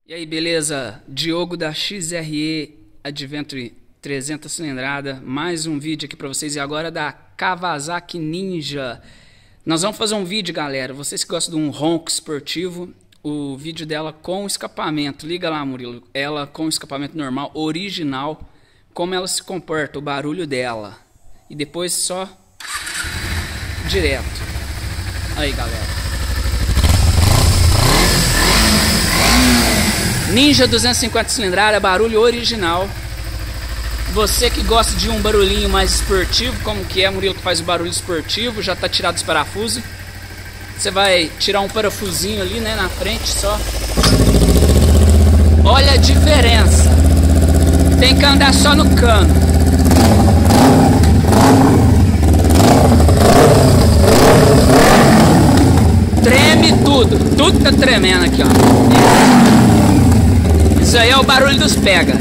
E aí, beleza? Diogo da XRE Adventure 300 cilindrada, mais um vídeo aqui pra vocês, e agora da Kawasaki Ninja. Nós vamos fazer um vídeo, galera, vocês que gostam de um ronco esportivo, o vídeo dela com escapamento. Liga lá, Murilo, ela com escapamento normal, original, como ela se comporta, o barulho dela. E depois só direto. Aí, galera. Ninja 250 cilindrada, barulho original. Você que gosta de um barulhinho mais esportivo, como que é, Murilo, que faz o barulho esportivo, já tá tirado os parafusos. Você vai tirar um parafusinho ali, né, na frente só. Olha a diferença. Tem que andar só no cano. Treme tudo, tudo tá tremendo aqui, ó. Isso aí é o barulho dos pega.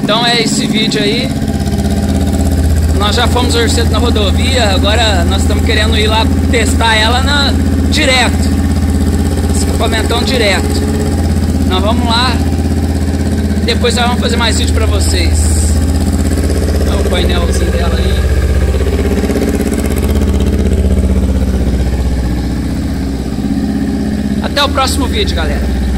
Então é esse vídeo aí. Nós já fomos orcedo na rodovia, agora nós estamos querendo ir lá testar ela direto. Escapamentão direto. Nós vamos lá. Depois nós vamos fazer mais vídeo pra vocês. Olha o painelzinho dela aí. Até o próximo vídeo, galera.